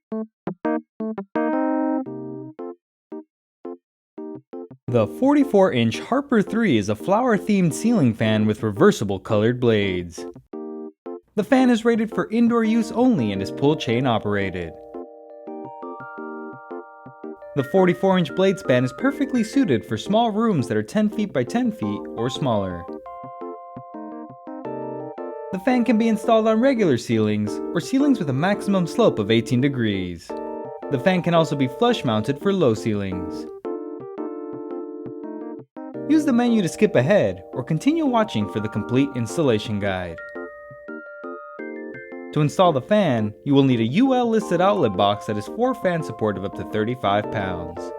The 44-inch Harper III is a flower-themed ceiling fan with reversible colored blades. The fan is rated for indoor use only and is pull chain operated. The 44-inch blade span is perfectly suited for small rooms that are 10 feet by 10 feet or smaller. The fan can be installed on regular ceilings or ceilings with a maximum slope of 18 degrees. The fan can also be flush mounted for low ceilings. Use the menu to skip ahead or continue watching for the complete installation guide. To install the fan, you will need a UL listed outlet box that has 4 fan support of up to 35 pounds.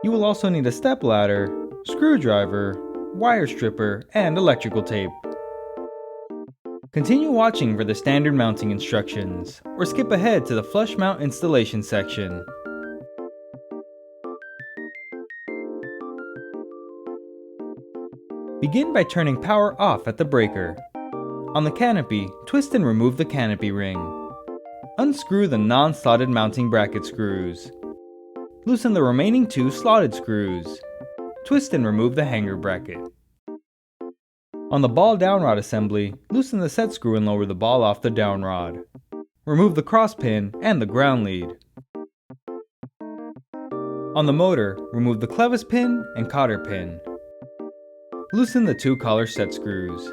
You will also need a step ladder, screwdriver, wire stripper, and electrical tape. Continue watching for the standard mounting instructions, or skip ahead to the flush mount installation section. Begin by turning power off at the breaker. On the canopy, twist and remove the canopy ring. Unscrew the non-slotted mounting bracket screws. Loosen the remaining 2 slotted screws. Twist and remove the hanger bracket. On the ball downrod assembly, loosen the set screw and lower the ball off the downrod. Remove the cross pin and the ground lead. On the motor, remove the clevis pin and cotter pin. Loosen the 2 collar set screws.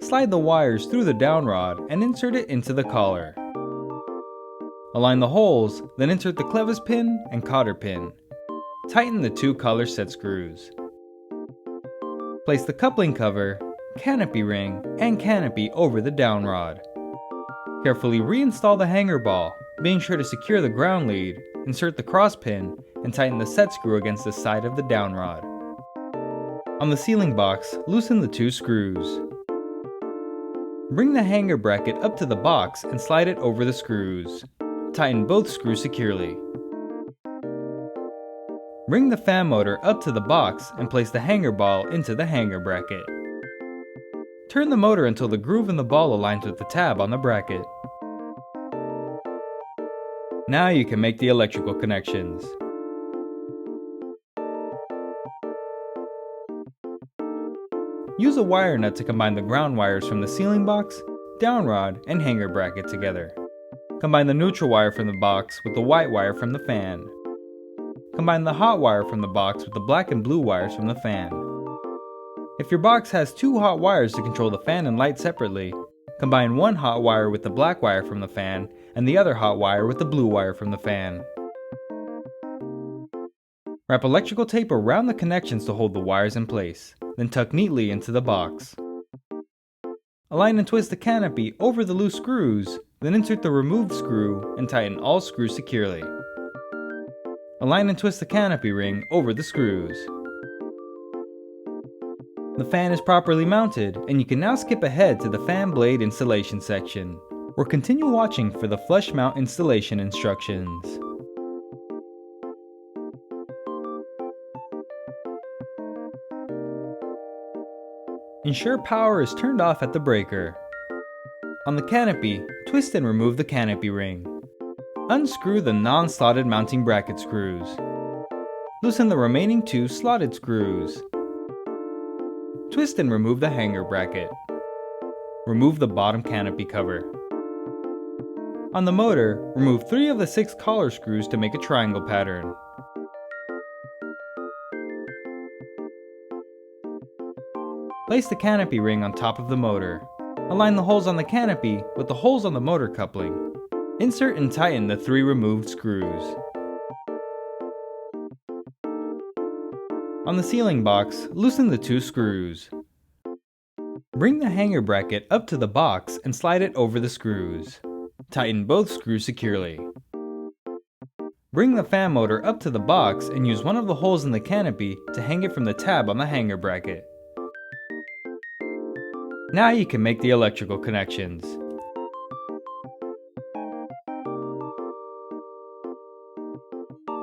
Slide the wires through the downrod and insert it into the collar. Align the holes, then insert the clevis pin and cotter pin. Tighten the 2 collar set screws. Place the coupling cover, canopy ring, and canopy over the downrod. Carefully reinstall the hanger ball, being sure to secure the ground lead, insert the cross pin, and tighten the set screw against the side of the downrod. On the ceiling box, loosen the 2 screws. Bring the hanger bracket up to the box and slide it over the screws. Tighten both screws securely. Bring the fan motor up to the box and place the hanger ball into the hanger bracket. Turn the motor until the groove in the ball aligns with the tab on the bracket. Now you can make the electrical connections. Use a wire nut to combine the ground wires from the ceiling box, downrod, and hanger bracket together. Combine the neutral wire from the box with the white wire from the fan. Combine the hot wire from the box with the black and blue wires from the fan. If your box has 2 hot wires to control the fan and light separately, combine one hot wire with the black wire from the fan and the other hot wire with the blue wire from the fan. Wrap electrical tape around the connections to hold the wires in place, then tuck neatly into the box. Align and twist the canopy over the loose screws, then insert the removed screw and tighten all screws securely. Align and twist the canopy ring over the screws. The fan is properly mounted, and you can now skip ahead to the fan blade installation section, or continue watching for the flush mount installation instructions. Ensure power is turned off at the breaker. On the canopy, twist and remove the canopy ring. Unscrew the non-slotted mounting bracket screws. Loosen the remaining 2 slotted screws. Twist and remove the hanger bracket. Remove the bottom canopy cover. On the motor, remove 3 of the 6 collar screws to make a triangle pattern. Place the canopy ring on top of the motor. Align the holes on the canopy with the holes on the motor coupling. Insert and tighten the 3 removed screws. On the ceiling box, loosen the 2 screws. Bring the hanger bracket up to the box and slide it over the screws. Tighten both screws securely. Bring the fan motor up to the box and use one of the holes in the canopy to hang it from the tab on the hanger bracket. Now you can make the electrical connections.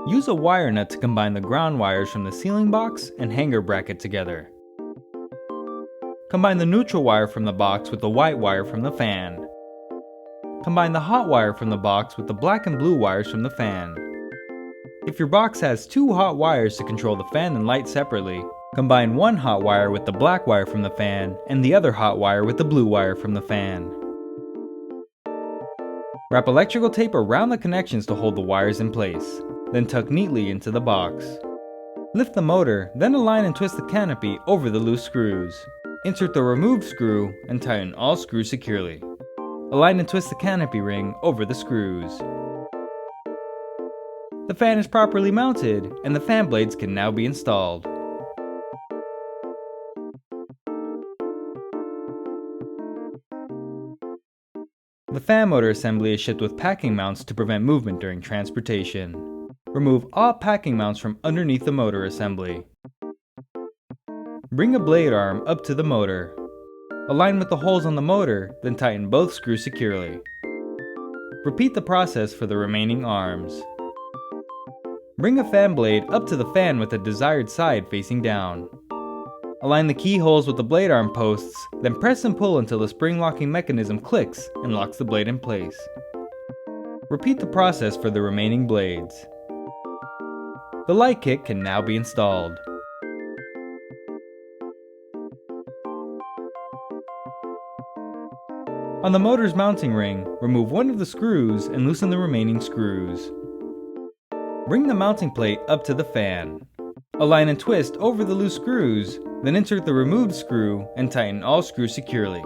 Use a wire nut to combine the ground wires from the ceiling box and hanger bracket together. Combine the neutral wire from the box with the white wire from the fan. Combine the hot wire from the box with the black and blue wires from the fan. If your box has two hot wires to control the fan and light separately, combine one hot wire with the black wire from the fan and the other hot wire with the blue wire from the fan. Wrap electrical tape around the connections to hold the wires in place, then tuck neatly into the box. Lift the motor, then align and twist the canopy over the loose screws. Insert the removed screw and tighten all screws securely. Align and twist the canopy ring over the screws. The fan is properly mounted, and the fan blades can now be installed. The fan motor assembly is shipped with packing mounts to prevent movement during transportation. Remove all packing mounts from underneath the motor assembly. Bring a blade arm up to the motor. Align with the holes on the motor, then tighten both screws securely. Repeat the process for the remaining arms. Bring a fan blade up to the fan with the desired side facing down. Align the keyholes with the blade arm posts, then press and pull until the spring locking mechanism clicks and locks the blade in place. Repeat the process for the remaining blades. The light kit can now be installed. On the motor's mounting ring, remove one of the screws and loosen the remaining screws. Bring the mounting plate up to the fan. Align and twist over the loose screws, then insert the removed screw and tighten all screws securely.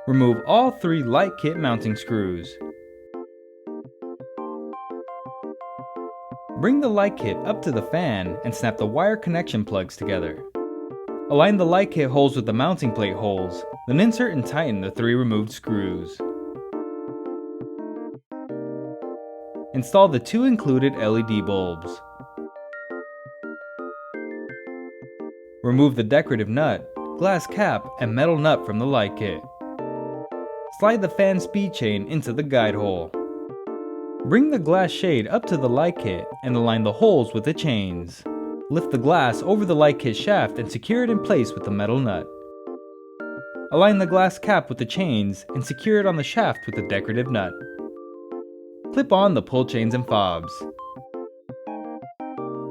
Remove all 3 light kit mounting screws. Bring the light kit up to the fan and snap the wire connection plugs together. Align the light kit holes with the mounting plate holes, then insert and tighten the 3 removed screws. Install the 2 included LED bulbs. Remove the decorative nut, glass cap, and metal nut from the light kit. Slide the fan speed chain into the guide hole. Bring the glass shade up to the light kit and align the holes with the chains. Lift the glass over the light kit shaft and secure it in place with the metal nut. Align the glass cap with the chains and secure it on the shaft with the decorative nut. Clip on the pull chains and fobs.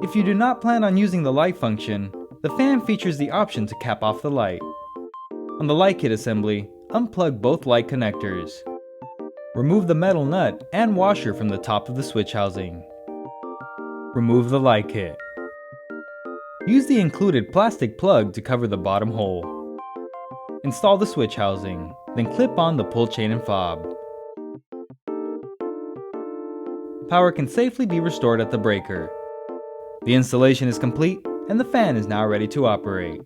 If you do not plan on using the light function, the fan features the option to cap off the light. On the light kit assembly, unplug both light connectors. Remove the metal nut and washer from the top of the switch housing. Remove the light kit. Use the included plastic plug to cover the bottom hole. Install the switch housing, then clip on the pull chain and fob. Power can safely be restored at the breaker. The installation is complete and the fan is now ready to operate.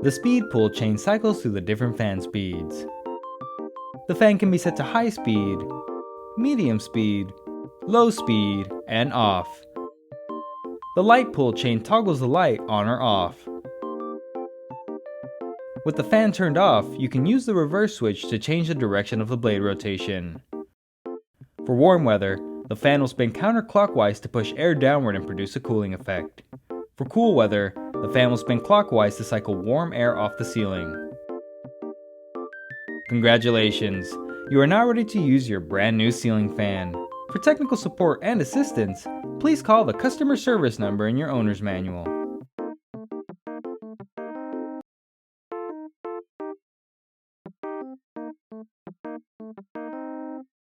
The speed pull chain cycles through the different fan speeds. The fan can be set to high speed, medium speed, low speed, and off. The light pull chain toggles the light on or off. With the fan turned off, you can use the reverse switch to change the direction of the blade rotation. For warm weather, the fan will spin counterclockwise to push air downward and produce a cooling effect. For cool weather, the fan will spin clockwise to cycle warm air off the ceiling. Congratulations! You are now ready to use your brand new ceiling fan. For technical support and assistance, please call the customer service number in your owner's manual.